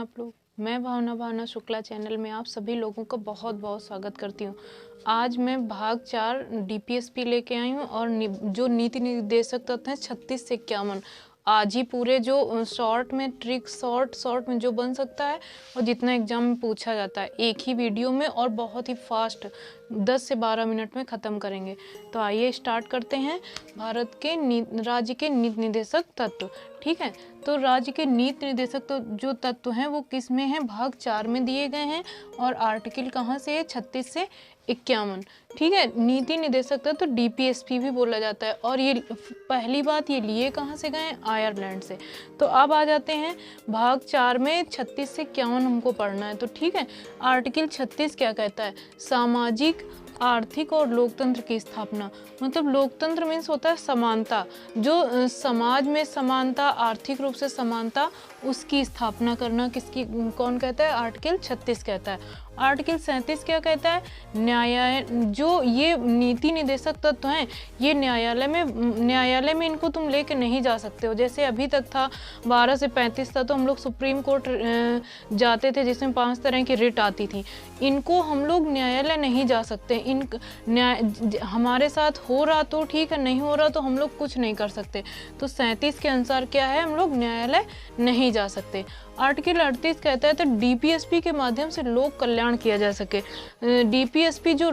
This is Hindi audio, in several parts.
आप लोग। मैं भावना शुक्ला चैनल में आप सभी लोगों का बहुत बहुत स्वागत करती हूँ। आज मैं भाग 4 डीपीएसपी लेके आई हूँ और जो नीति निर्देशक तत्व हैं 36 से 51 आज ही पूरे जो शॉर्ट में ट्रिक शॉर्ट में जो बन सकता है और जितना एग्जाम में पूछा जाता है एक ही वीडियो में और बहुत ही फास्ट 10 से 12 मिनट में ख़त्म करेंगे। तो आइए स्टार्ट करते हैं। भारत के राज्य के नीति निर्देशक तत्व, ठीक है। तो राज्य के नीति निर्देशक तो जो तत्व हैं वो किस में हैं, भाग 4 में दिए गए हैं और आर्टिकल कहाँ से है, 36 से 51, ठीक है। नीति निर्देशक तत्व तो डीपीएसपी भी बोला जाता है और ये पहली बात ये लिए कहाँ से गए, आयरलैंड से। तो अब आ जाते हैं भाग 4 में 36 से 51 हमको पढ़ना है। तो ठीक है, आर्टिकल 36 क्या कहता है, सामाजिक आर्थिक और लोकतंत्र की स्थापना। मतलब लोकतंत्र मीन्स होता है समानता, जो समाज में समानता, आर्थिक रूप से समानता, उसकी स्थापना करना किसकी, कौन कहता है, आर्टिकल 36 कहता है। आर्टिकल 37 क्या कहता है, न्याय, जो ये नीति निर्देशक तत्व हैं ये न्यायालय में इनको तुम लेके नहीं जा सकते हो। जैसे अभी तक था 12 से 35 था तो हम लोग सुप्रीम कोर्ट जाते थे जिसमें 5 तरह की रिट आती थी। इनको हम लोग न्यायालय नहीं जा सकते। हमारे साथ हो रहा तो ठीक है, नहीं हो रहा तो हम लोग कुछ नहीं कर सकते। तो 37 के अनुसार क्या है, हम लोग न्यायालय नहीं जा सकते। आर्टिकल 38 कहता है तो डीपीएसपी के माध्यम से लोक कल्याण किया जा सके। डीपीएसपी जो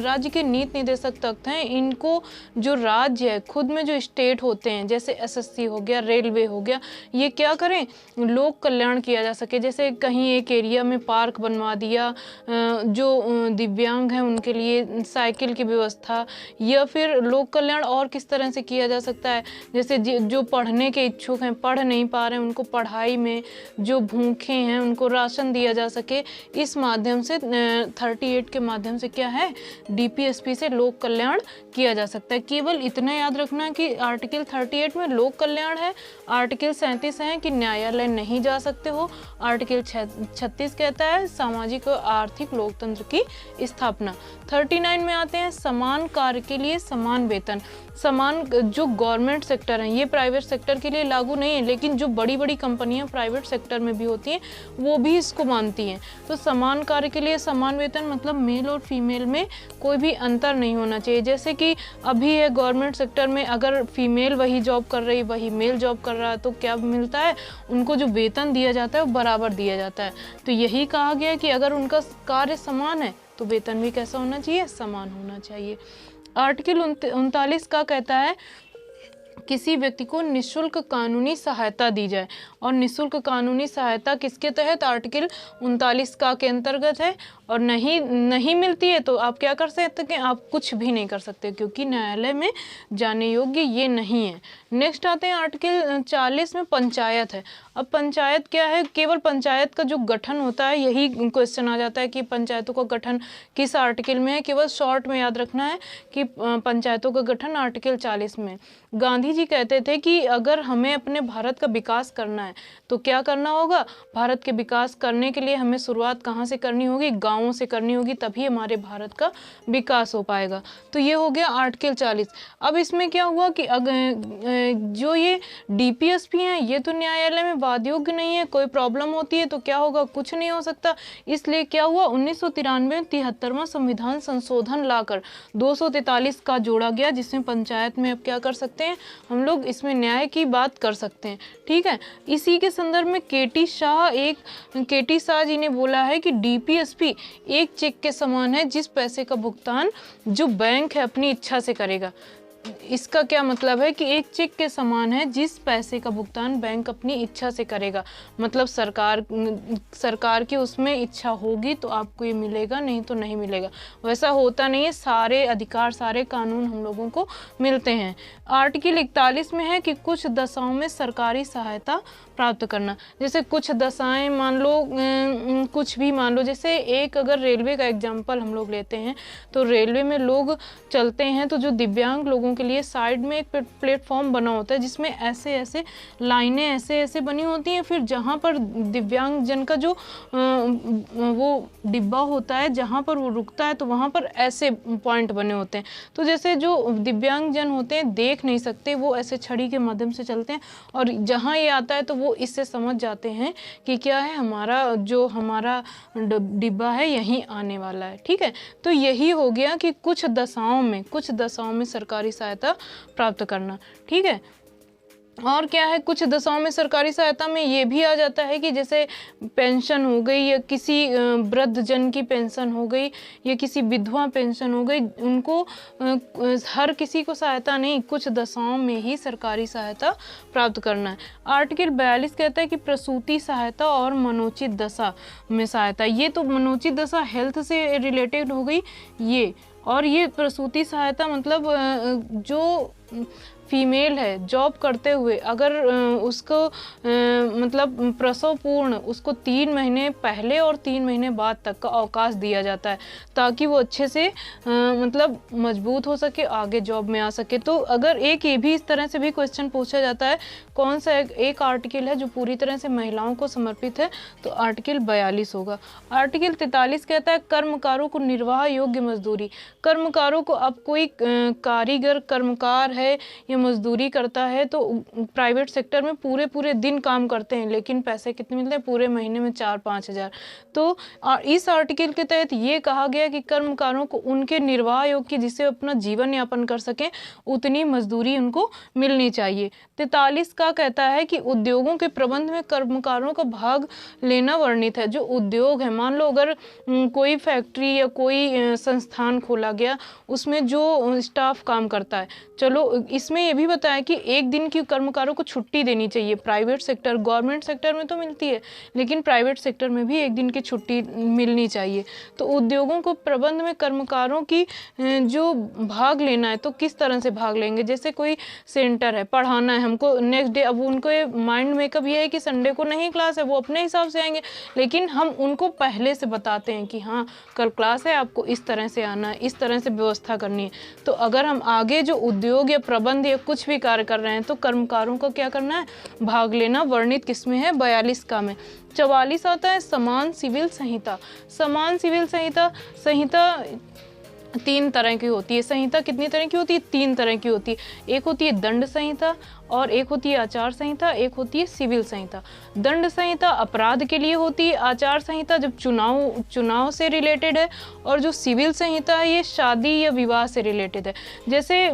राज्य के नीति निर्देशक तत्व हैं, इनको जो राज्य है खुद में जो स्टेट होते हैं जैसे एसएससी हो गया, रेलवे हो गया, ये क्या करें, लोक कल्याण किया जा सके। जैसे कहीं एक एरिया में पार्क बनवा दिया, जो दिव्यांग हैं उनके लिए साइकिल की व्यवस्था, या फिर लोक कल्याण और किस तरह से किया जा सकता है, जैसे जो पढ़ने के इच्छुक हैं, पढ़ नहीं पा रहे हैं, उनको पढ़ाई में, जो भूखे हैं उनको राशन दिया जा सके। इस माध्यम से 38 के माध्यम से क्या है, डीपीएसपी से लोक कल्याण किया जा सकता है। केवल इतना याद रखना कि आर्टिकल 38 में लोक कल्याण है, आर्टिकल 37 है कि न्यायालय नहीं जा सकते हो, आर्टिकल 36 कहता है सामाजिक और आर्थिक लोकतंत्र की स्थापना। 39 में आते हैं समान कार्य के लिए समान वेतन। समान, जो गवर्नमेंट सेक्टर हैं, ये प्राइवेट सेक्टर के लिए लागू नहीं है, लेकिन जो बड़ी बड़ी कंपनियां प्राइवेट सेक्टर में भी होती हैं वो भी इसको मानती हैं। तो समान कार्य के लिए समान वेतन मतलब मेल और फीमेल में कोई भी अंतर नहीं होना चाहिए। जैसे कि अभी है गवर्नमेंट सेक्टर में, अगर फीमेल वही जॉब कर रही, वही मेल जॉब कर रहा है, तो क्या मिलता है, उनको जो वेतन दिया जाता है वो बराबर दिया जाता है। तो यही कहा गया कि अगर उनका कार्य समान है तो वेतन भी कैसा होना चाहिए, समान होना चाहिए। आर्टिकल 39 का कहता है किसी व्यक्ति को निःशुल्क कानूनी सहायता दी जाए। और निःशुल्क कानूनी सहायता किसके तहत, आर्टिकल 39 का के अंतर्गत है। और नहीं मिलती है तो आप क्या कर सकते हैं, आप कुछ भी नहीं कर सकते, क्योंकि न्यायालय में जाने योग्य ये नहीं है। नेक्स्ट आते हैं आर्टिकल 40 में पंचायत है। अब पंचायत क्या है, केवल पंचायत का जो गठन होता है, यही क्वेश्चन आ जाता है कि पंचायतों का गठन किस आर्टिकल में है। केवल शॉर्ट में याद रखना है कि पंचायतों का गठन आर्टिकल 40 में। गांधी जी कहते थे कि अगर हमें अपने भारत का विकास करना है तो क्या करना होगा, भारत के विकास करने के लिए हमें शुरुआत कहाँ से करनी होगी, गाँवों से करनी होगी, तभी हमारे भारत का विकास हो पाएगा। तो ये हो गया आर्टिकल 40। अब इसमें क्या हुआ कि जो ये डीपीएसपी हैं ये तो न्यायालय में वाद योग्य नहीं है, कोई प्रॉब्लम होती है तो क्या होगा, कुछ नहीं हो सकता। इसलिए क्या हुआ, 1993 में 73वां संविधान संशोधन लाकर 243 का जोड़ा गया, जिसमें पंचायत में अब क्या कर सकते हैं, हम लोग इसमें न्याय की बात कर सकते हैं, ठीक है। इसी के संदर्भ में केटी शाह जी ने बोला है कि डीपीएसपी एक चेक के समान है जिस पैसे का भुगतान जो बैंक है अपनी इच्छा से करेगा। इसका क्या मतलब है कि एक चेक के समान है जिस पैसे का भुगतान बैंक अपनी इच्छा से करेगा। मतलब सरकार की उसमें इच्छा होगी तो आपको ये मिलेगा, नहीं तो नहीं मिलेगा। वैसा होता नहीं है, सारे अधिकार, सारे कानून हम लोगों को मिलते हैं। आर्टिकल 41 में है कि कुछ दशाओं में सरकारी सहायता प्राप्त करना। जैसे कुछ दशाएं मान लो, कुछ भी मान लो, जैसे एक अगर रेलवे का एग्जाम्पल हम लोग लेते हैं तो रेलवे में लोग चलते हैं तो जो दिव्यांग लोगों के लिए साइड में एक प्लेटफॉर्म बना होता है जिसमें ऐसे ऐसे लाइनें ऐसे ऐसे बनी होती हैं। फिर जहाँ पर दिव्यांगजन का जो वो डिब्बा होता है जहाँ पर वो रुकता है तो वहाँ पर ऐसे पॉइंट बने होते हैं। तो जैसे जो दिव्यांगजन होते हैं देख नहीं सकते, वो ऐसे छड़ी के माध्यम से चलते हैं और जहाँ ये आता है तो वो इससे समझ जाते हैं कि क्या है, हमारा डिब्बा है यहीं आने वाला है। ठीक है, तो यही हो गया कि कुछ दशाओं में सरकारी सहायता प्राप्त करना। ठीक है, और क्या है, कुछ दशाओं में सरकारी सहायता में ये भी आ जाता है कि जैसे पेंशन हो गई या किसी वृद्ध जन की पेंशन हो गई या किसी विधवा पेंशन हो गई, उनको हर किसी को सहायता नहीं, कुछ दशाओं में ही सरकारी सहायता प्राप्त करना है। आर्टिकल 42 कहता है कि प्रसूति सहायता और मनोचित दशा में सहायता। ये तो मनोचित दशा हेल्थ से रिलेटेड हो गई ये, और ये प्रसूति सहायता मतलब जो फीमेल है जॉब करते हुए अगर उसको मतलब प्रसव पूर्ण उसको 3 महीने पहले और 3 महीने बाद तक का अवकाश दिया जाता है ताकि वो अच्छे से मतलब मजबूत हो सके, आगे जॉब में आ सके। तो अगर ये भी इस तरह से भी क्वेश्चन पूछा जाता है, कौन सा एक आर्टिकल है जो पूरी तरह से महिलाओं को समर्पित है, तो आर्टिकल 42 होगा। आर्टिकल 43 कहता है कर्मकारों को निर्वाह योग्य मजदूरी। कर्मकारों को, अब कोई कारीगर कर्मकार है या मजदूरी करता है तो प्राइवेट सेक्टर में पूरे दिन काम करते हैं, लेकिन पैसे कितने मिलते हैं, पूरे महीने में 4-5 हज़ार। तो इस आर्टिकल के तहत ये कहा गया कि कर्मकारों को उनके निर्वाह योग्य, जिससे अपना जीवन यापन कर सकें, उतनी मजदूरी उनको मिलनी चाहिए। 43 का कहता है कि उद्योगों के प्रबंध में कर्मकारों का भाग लेना वर्णित है। जो उद्योग है, मान लो अगर कोई फैक्ट्री या कोई संस्थान खोला गया, उसमें जो स्टाफ काम करता है, चलो इसमें ये भी बताया कि एक दिन की कर्मकारों को छुट्टी देनी चाहिए। प्राइवेट सेक्टर, गवर्नमेंट सेक्टर में तो मिलती है, लेकिन प्राइवेट सेक्टर में भी एक दिन की छुट्टी मिलनी चाहिए। तो उद्योगों को प्रबंध में कर्मकारों की जो भाग लेना है, तो किस तरह से भाग लेंगे। जैसे कोई सेंटर है, पढ़ाना है हमको नेक्स्ट डे, अब उनको माइंड मेकअप ये है कि संडे को नहीं क्लास है, वो अपने हिसाब से आएंगे, लेकिन हम उनको पहले से बताते हैं कि हाँ कल क्लास है, आपको इस तरह से आना है, इस तरह से व्यवस्था करनी है। तो अगर हम आगे जो उद्योग या प्रबंध या कुछ भी कार्य कर रहे हैं तो कर्मकारों को क्या करना है, भाग लेना वर्णित किसमें है, 42 का में। 44 आता है समान सिविल संहिता। समान सिविल संहिता 3 तरह की होती है। संहिता कितनी तरह की होती है, 3 तरह की होती है। एक होती है दंड संहिता, और एक होती है आचार संहिता, एक होती है सिविल संहिता। दंड संहिता अपराध के लिए होती है, आचार संहिता जब चुनाव से रिलेटेड है, और जो सिविल संहिता है ये शादी या विवाह से रिलेटेड है। जैसे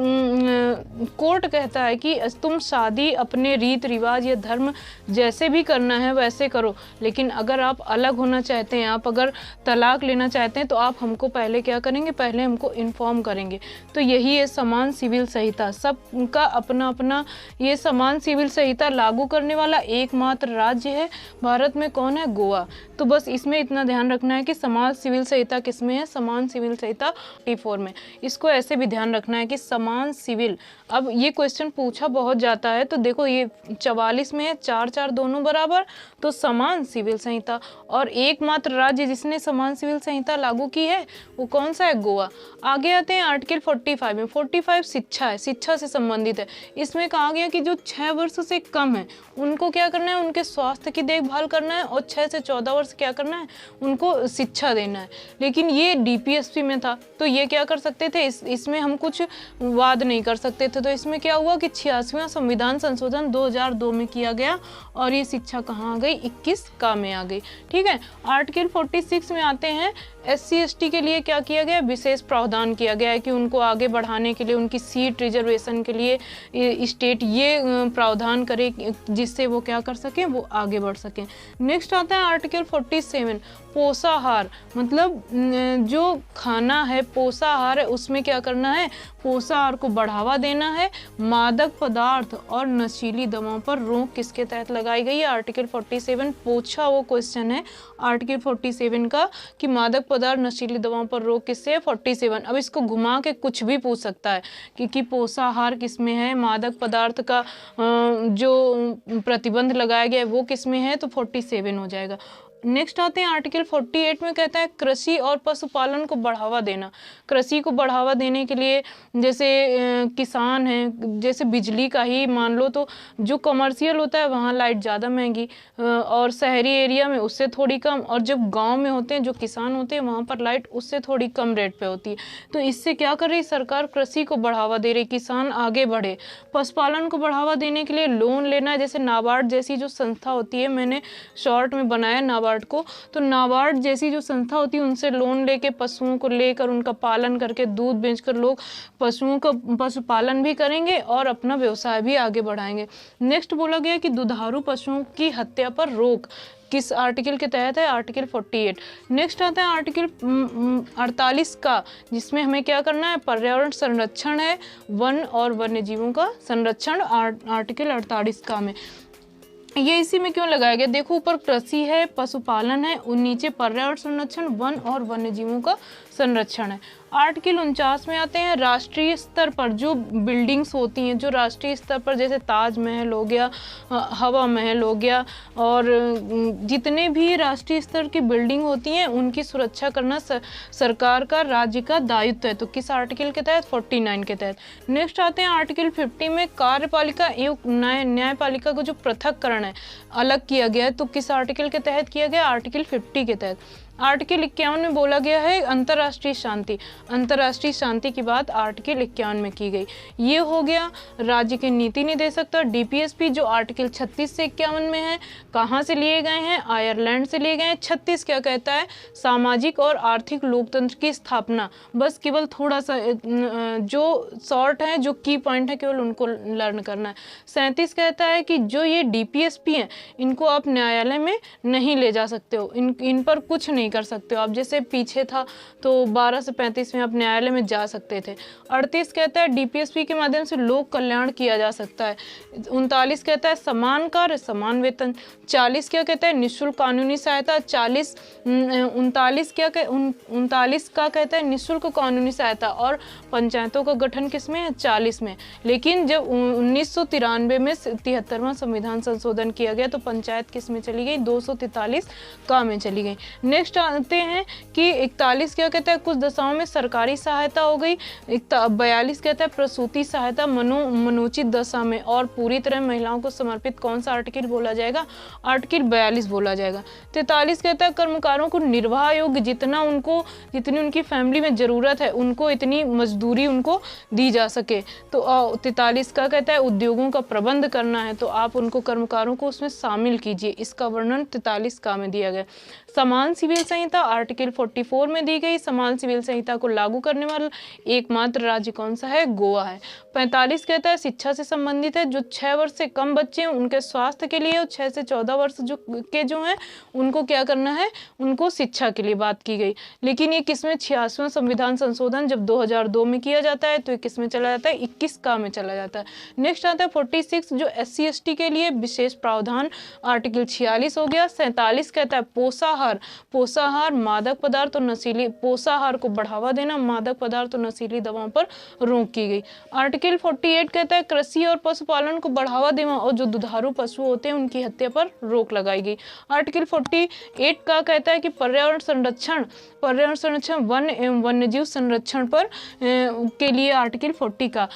कोर्ट कहता है कि तुम शादी अपने रीत रिवाज या धर्म जैसे भी करना है वैसे करो, लेकिन अगर आप अलग होना चाहते हैं, आप अगर तलाक लेना चाहते हैं, तो आप हमको पहले क्या करेंगे, पहले हमको इन्फॉर्म करेंगे। तो यही है समान सिविल संहिता। सबका अपना अपना, ये समान सिविल संहिता लागू करने वाला एकमात्र राज्य है भारत में, कौन है, गोवा। तो बस इसमें इतना ध्यान रखना है कि समान सिविल संहिता किसमें है, समान सिविल संहिता 44 में। इसको ऐसे भी ध्यान रखना है कि समान सिविल, अब ये क्वेश्चन पूछा बहुत जाता है, तो देखो ये 44 में है, 4-4 दोनों बराबर, तो समान सिविल संहिता। और एकमात्र राज्य जिसने समान सिविल संहिता लागू की है वो कौन सा है, गोवा। आगे आते हैं आर्टिकल 45 में। 45 शिक्षा है, शिक्षा से संबंधित है। इसमें कहा गया कि जो 6 वर्ष से कम है उनको क्या करना है, उनके स्वास्थ्य की देखभाल करना है, और 6 से 14 वर्ष क्या करना है, उनको शिक्षा देना है। लेकिन ये डीपीएसपी में था, तो ये क्या कर सकते थे, इसमें हम कुछ वाद नहीं कर सकते थे। तो इसमें क्या हुआ कि 86वां संविधान संशोधन 2002 में किया गया, और ये शिक्षा कहाँ आ गई, 21 का में आ गई। ठीक है, आर्टिकल 46 में आते हैं। SC/ST के लिए क्या किया गया, विशेष प्रावधान किया गया है कि उनको आगे बढ़ाने के लिए, उनकी सीट रिजर्वेशन के लिए स्टेट ये प्रावधान करे जिससे वो क्या कर सकें, वो आगे बढ़ सकें। नेक्स्ट आता है आर्टिकल 47, पोषाहार। मतलब जो खाना है, पोषाहार है, उसमें क्या करना है, पोषाहार को बढ़ावा देना है। मादक पदार्थ और नशीली दवाओं पर रोक किसके तहत लगाई गई है, आर्टिकल 47। पूछा वो क्वेश्चन है आर्टिकल 47 का कि मादक पदार्थ नशीली दवाओं पर रोक किससे है, 47। अब इसको घुमा के कुछ भी पूछ सकता है कि पोषाहार किसमें है, मादक पदार्थ का जो प्रतिबंध लगाया गया है वो किसमें है, तो 47 हो जाएगा। नेक्स्ट आते हैं आर्टिकल 48 में कहता है कृषि और पशुपालन को बढ़ावा देना। कृषि को बढ़ावा देने के लिए जैसे किसान हैं, जैसे बिजली का ही मान लो तो जो कमर्शियल होता है वहाँ लाइट ज़्यादा महंगी और शहरी एरिया में उससे थोड़ी कम, और जब गांव में होते हैं जो किसान होते हैं वहाँ पर लाइट उससे थोड़ी कम रेट पे होती है। तो इससे क्या कर रही सरकार, कृषि को बढ़ावा दे रही, किसान आगे बढ़े। पशुपालन को बढ़ावा देने के लिए लोन लेना है, जैसे नाबार्ड जैसी जो संस्था होती है, मैंने शॉर्ट में बनाया नाबार्ड को, तो नाबार्ड जैसी जो संस्था होती है उनसे लोन लेके पशुओं को लेकर उनका पालन करके दूध बेचकर लोग पशुओं का पशुपालन भी करेंगे और अपना व्यवसाय भी आगे बढ़ाएंगे। नेक्स्ट बोला गया कि दुधारू पशुओं की हत्या पर रोक किस आर्टिकल के तहत है, आर्टिकल 48। नेक्स्ट आता है आर्टिकल 48 का, जिसमें हमें क्या करना है, पर्यावरण संरक्षण है, वन और वन्य जीवों का संरक्षण आर्टिकल 48 का में। ये इसी में क्यों लगाया गया, देखो ऊपर कृषि है, पशुपालन है, और नीचे पर्यावरण संरक्षण, वन और वन्य जीवों का संरक्षण है। आर्टिकल 49 में आते हैं राष्ट्रीय स्तर पर जो बिल्डिंग्स होती हैं, जो राष्ट्रीय स्तर पर जैसे ताजमहल हो गया, हवा महल हो गया, और जितने भी राष्ट्रीय स्तर की बिल्डिंग होती हैं उनकी सुरक्षा करना सरकार का, राज्य का दायित्व है। तो किस आर्टिकल के तहत, 49 के तहत। नेक्स्ट आते हैं आर्टिकल 50 में कार्यपालिका एवं न्यायपालिका को जो पृथककरण है, अलग किया गया है, तो किस आर्टिकल के तहत किया गया, आर्टिकल 50 के तहत। आर्टिकल 51 में बोला गया है अंतर्राष्ट्रीय शांति, अंतर्राष्ट्रीय शांति की बात आर्टिकल 51 में की गई। ये हो गया राज्य के नीति निदेशक तक डीपीएसपी, जो आर्टिकल 36 से 51 में है। कहाँ से लिए गए हैं, आयरलैंड से लिए गए हैं। 36 क्या कहता है, सामाजिक और आर्थिक लोकतंत्र की स्थापना। बस केवल थोड़ा सा जो शॉर्ट है, जो की पॉइंट है, केवल उनको लर्न करना है। 37 कहता है कि जो ये डीपीएसपी हैं इनको आप न्यायालय में नहीं ले जा सकते हो, इन पर कुछ नहीं कर सकते हो आप। जैसे पीछे था तो 12 से 35 में आप न्यायालय में जा सकते थे। 38 कहता है डीपीएसपी के माध्यम से लोक कल्याण किया जा सकता है। 39 कहता है समान कार्य समान वेतन। 40 क्या कहता है, निःशुल्क कानूनी सहायता। 39 का कहता है निःशुल्क कानूनी सहायता। और पंचायतों का गठन किसमें है, 40 में। लेकिन जब 1993 में 73वां संविधान संशोधन किया गया तो पंचायत किस में चली गई, 243 का में चली गई। नेक्स्ट आते हैं कि 41 क्या कहता है, कुछ दशाओं में सरकारी सहायता हो गई। 42 कहता है प्रसूति सहायता मनोचित दशा में। और पूरी तरह महिलाओं को समर्पित कौन सा आर्टिकल बोला जाएगा, आर्टिकल 42 बोला जाएगा। 43 कहता है कर्मकारों को निर्वाह योग्य जितनी उनकी फैमिली में ज़रूरत है उनको इतनी मजदूरी उनको दी जा सके। तो 43 का कहता है उद्योगों का प्रबंध करना है, तो आप उनको कर्मकारों को उसमें शामिल कीजिए। इसका वर्णन 43 का में दिया गया। समान सिविल संहिता आर्टिकल 44 में दी गई। समान सिविल संहिता को लागू करने वाला एकमात्र राज्य कौन सा है, गोवा है। 45 कहता है शिक्षा से संबंधित है, जो 6 वर्ष से कम बच्चे हैं उनके स्वास्थ्य के लिए, और 6 से 14 वर्ष जो हैं उनको क्या करना है, उनको शिक्षा के लिए बात की गई। लेकिन ये किसमें, 86वां संविधान संशोधन जब 2002 में किया जाता है तो ये किसमें चला जाता है, 21 का में चला जाता है। नेक्स्ट आता है 46 जो SC ST के लिए विशेष प्रावधान, आर्टिकल 46 हो गया। 47 कहता है पोषाहार मादक पदार्थ और नशीली, पोषाहार को बढ़ावा देना, मादक पदार्थ और नशीली दवाओं पर रोक की गई। आर्टिकल 48 कहता है कृषि और पशुपालन को बढ़ावा देना और जो दुधारू पशु होते हैं उनकी हत्या पर रोक लगाई गई। आर्टिकल 48 का कहता है कि पर्यावरण संरक्षण वन एवं वन्यजीव संरक्षण पर के लिए आर्टिकल 48 का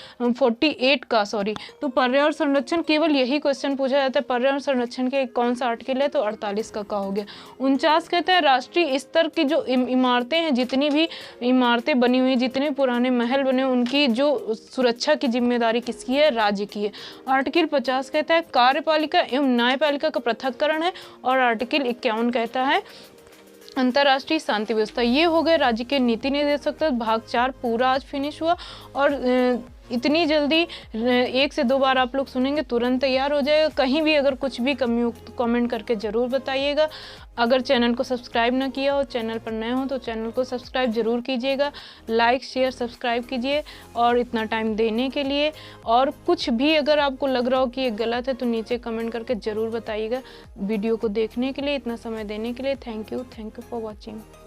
तो पर्यावरण संरक्षण, केवल यही क्वेश्चन पूछा जाता है पर्यावरण संरक्षण के कौन सा आर्टिकल है, तो 48 का हो गया। 49 कहता है राष्ट्रीय स्तर की जो इमारतें हैं, जितनी भी इमारतें बनी हुई, जितने पुराने महल बने, उनकी जो सुरक्षा की जिम्मेदारी किसकी है, राज्य की है। आर्टिकल 50 कहता है कार्यपालिका एवं न्यायपालिका का पृथक्करण है। और आर्टिकल 51 कहता है अंतर्राष्ट्रीय शांति व्यवस्था। ये हो गए राज्य के नीति निर्देशक तक भाग 4 पूरा आज फिनिश हुआ। और इतनी जल्दी 1 से 2 बार आप लोग सुनेंगे, तुरंत तैयार हो जाएगा। कहीं भी अगर कुछ भी कमी हो तो कमेंट करके ज़रूर बताइएगा। अगर चैनल को सब्सक्राइब ना किया हो, चैनल पर नए हो तो चैनल को सब्सक्राइब जरूर कीजिएगा। लाइक शेयर सब्सक्राइब कीजिए और इतना टाइम देने के लिए। और कुछ भी अगर आपको लग रहा हो कि ये गलत है तो नीचे कमेंट करके ज़रूर बताइएगा। वीडियो को देखने के लिए, इतना समय देने के लिए थैंक यू फॉर वॉचिंग।